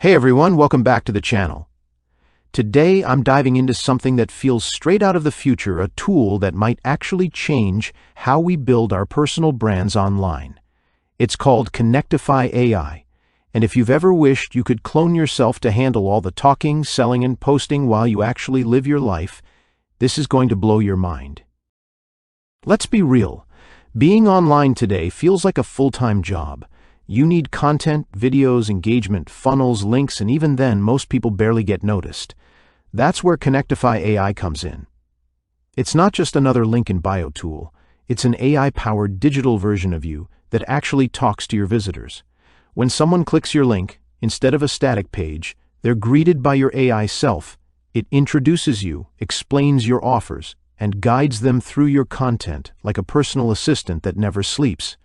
Hey everyone, welcome back to the channel. Today I'm diving into something that feels straight out of the future, a tool that might actually change how we build our personal brands online. It's called Connectify AI, and if you've ever wished you could clone yourself to handle all the talking, selling, and posting while you actually live your life, this is going to blow your mind. Let's be real, being online today feels like a full-time job. You need content, videos, engagement, funnels, links, and even then, most people barely get noticed. That's where Connectify AI comes in. It's not just another link in bio tool. It's an AI-powered digital version of you that actually talks to your visitors. When someone clicks your link, instead of a static page, they're greeted by your AI self. It introduces you, explains your offers, and guides them through your content like a personal assistant that never sleeps.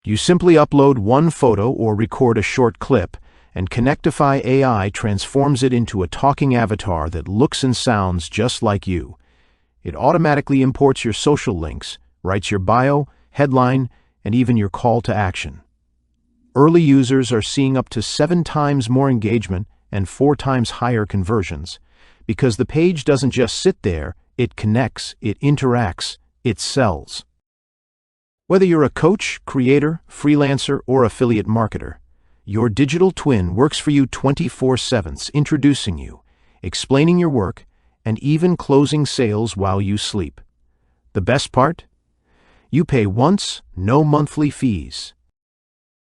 You simply upload one photo or record a short clip, and Connectify AI transforms it into a talking avatar that looks and sounds just like you. It automatically imports your social links, writes your bio, headline, and even your call to action. Early users are seeing up to 7 times more engagement and 4 times higher conversions, because the page doesn't just sit there, it connects, it interacts, it sells. Whether you're a coach, creator, freelancer, or affiliate marketer, your digital twin works for you 24/7, introducing you, explaining your work, and even closing sales while you sleep. The best part? You pay once, no monthly fees.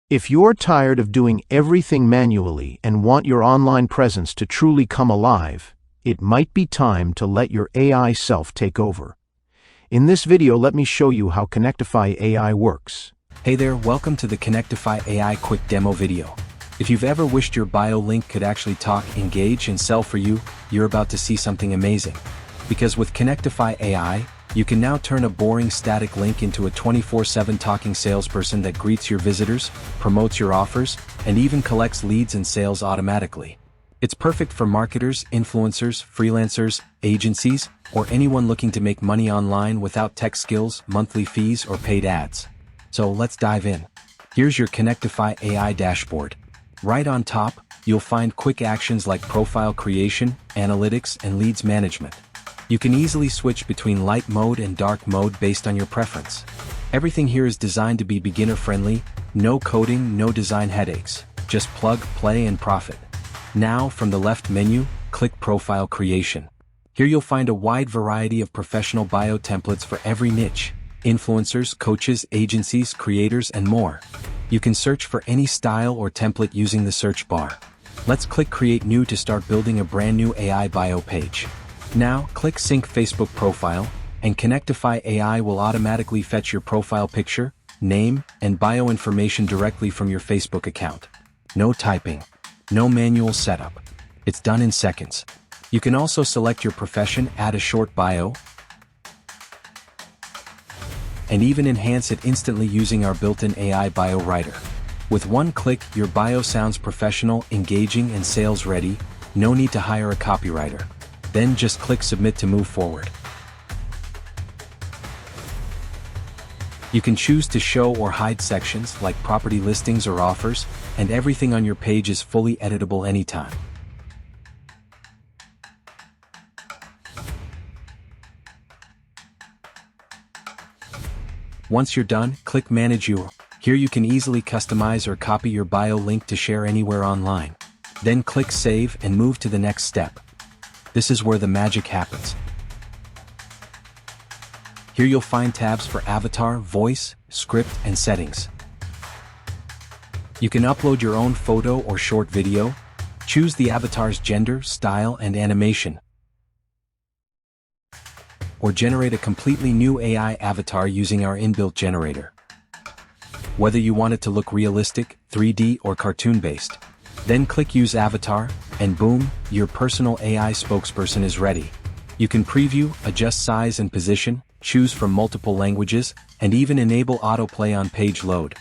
If you're tired of doing everything manually and want your online presence to truly come alive, it might be time to let your AI self take over. In this video, let me show you how Connectify AI works. Hey there, welcome to the Connectify AI quick demo video. If you've ever wished your bio link could actually talk, engage, and sell for you, you're about to see something amazing. Because with Connectify AI, you can now turn a boring static link into a 24/7 talking salesperson that greets your visitors, promotes your offers, and even collects leads and sales automatically. It's perfect for marketers, influencers, freelancers, agencies, or anyone looking to make money online without tech skills, monthly fees, or paid ads. So let's dive in. Here's your Connectify AI dashboard. Right on top, you'll find quick actions like profile creation, analytics, and leads management. You can easily switch between light mode and dark mode based on your preference. Everything here is designed to be beginner-friendly, no coding, no design headaches. Just plug, play, and profit. Now, from the left menu, click Profile Creation. Here you'll find a wide variety of professional bio templates for every niche: influencers, coaches, agencies, creators, and more. You can search for any style or template using the search bar. Let's click Create New to start building a brand new AI bio page. Now, click Sync Facebook Profile, and Connectify AI will automatically fetch your profile picture, name, and bio information directly from your Facebook account. No typing. No manual setup. It's done in seconds. You can also select your profession, add a short bio, and even enhance it instantly using our built-in AI bio writer. With one click, your bio sounds professional, engaging, and sales ready. No need to hire a copywriter. Then just click Submit to move forward. You can choose to show or hide sections like property listings or offers, and everything on your page is fully editable anytime. Once you're done, click Manage URL. Here you can easily customize or copy your bio link to share anywhere online. Then click Save and move to the next step. This is where the magic happens. Here you'll find tabs for avatar, voice, script, and settings. You can upload your own photo or short video, choose the avatar's gender, style, and animation, or generate a completely new AI avatar using our inbuilt generator. Whether you want it to look realistic, 3D, or cartoon-based, then click Use Avatar, and boom, your personal AI spokesperson is ready. You can preview, adjust size and position, choose from multiple languages, and even enable autoplay on page load.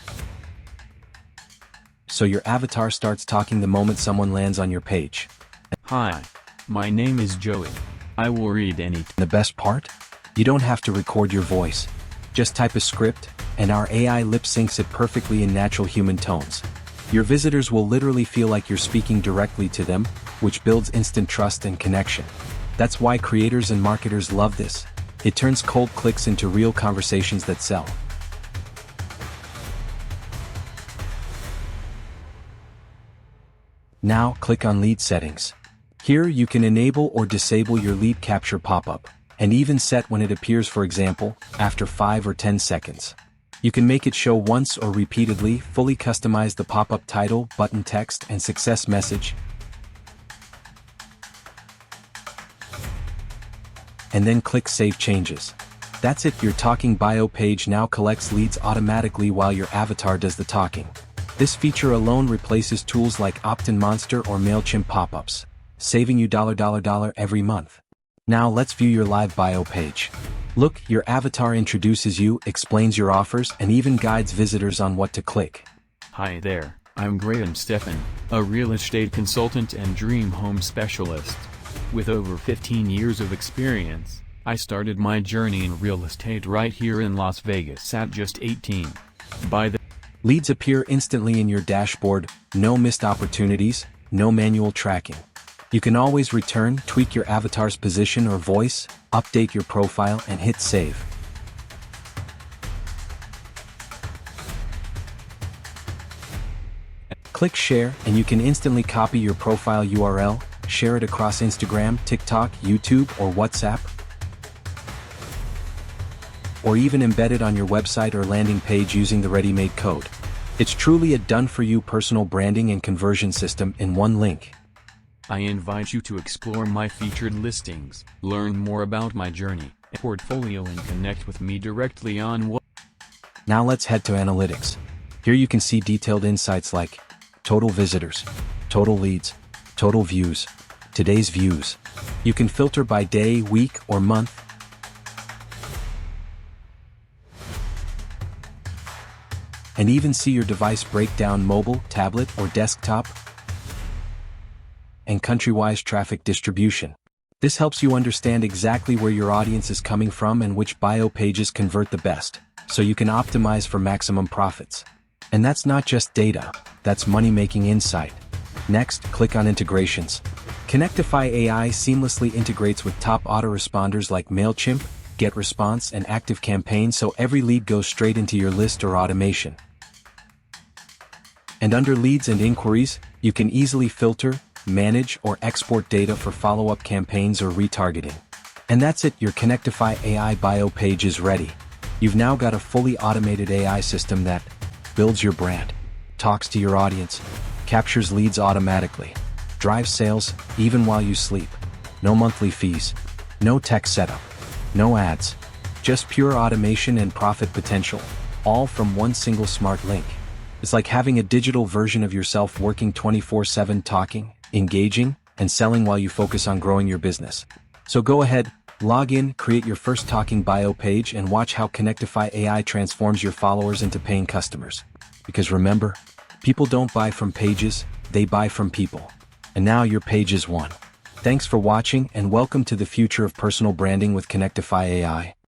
So your avatar starts talking the moment someone lands on your page. Hi, my name is Joey. I will read any. The best part? You don't have to record your voice. Just type a script, and our AI lip syncs it perfectly in natural human tones. Your visitors will literally feel like you're speaking directly to them, which builds instant trust and connection. That's why creators and marketers love this. It turns cold clicks into real conversations that sell. Now, click on Lead Settings. Here you can enable or disable your lead capture pop-up, and even set when it appears, for example, after 5 or 10 seconds. You can make it show once or repeatedly, fully customize the pop-up title, button text, and success message, and then click Save Changes. That's it, your talking bio page now collects leads automatically while your avatar does the talking. This feature alone replaces tools like Opt-in Monster or MailChimp pop-ups, saving you $$ every month. Now let's view your live bio page. Look, your avatar introduces you, explains your offers, and even guides visitors on what to click. Hi there, I'm Graham Stephan, a real estate consultant and dream home specialist. With over 15 years of experience, I started my journey in real estate right here in Las Vegas at just 18. Leads appear instantly in your dashboard, no missed opportunities, no manual tracking. You can always return, tweak your avatar's position or voice, update your profile, and hit save. Click share, and you can instantly copy your profile URL, share it across Instagram, TikTok, YouTube, or WhatsApp, or even embed it on your website or landing page using the ready-made code. It's truly a done-for-you personal branding and conversion system in one link. I invite you to explore my featured listings, learn more about my journey, portfolio, and connect with me directly on what. Now let's head to analytics. Here you can see detailed insights like total visitors, total leads, total views, today's views. You can filter by day, week, or month. And even see your device breakdown: mobile, tablet, or desktop, and country-wise traffic distribution. This helps you understand exactly where your audience is coming from and which bio pages convert the best, so you can optimize for maximum profits. And that's not just data, that's money-making insight. Next, click on Integrations. Connectify AI seamlessly integrates with top autoresponders like MailChimp, GetResponse, and ActiveCampaign, so every lead goes straight into your list or automation. And under Leads and Inquiries, you can easily filter, manage, or export data for follow-up campaigns or retargeting. And that's it, your Connectify AI bio page is ready. You've now got a fully automated AI system that builds your brand, talks to your audience, captures leads automatically, drives sales even while you sleep. No monthly fees, no tech setup, no ads, just pure automation and profit potential, all from one single smart link. It's like having a digital version of yourself working 24/7, talking, engaging, and selling while you focus on growing your business. So go ahead, log in, create your first talking bio page, and watch how Connectify AI transforms your followers into paying customers. Because remember, people don't buy from pages, they buy from people. And now your page is won. Thanks for watching, and welcome to the future of personal branding with Connectify AI.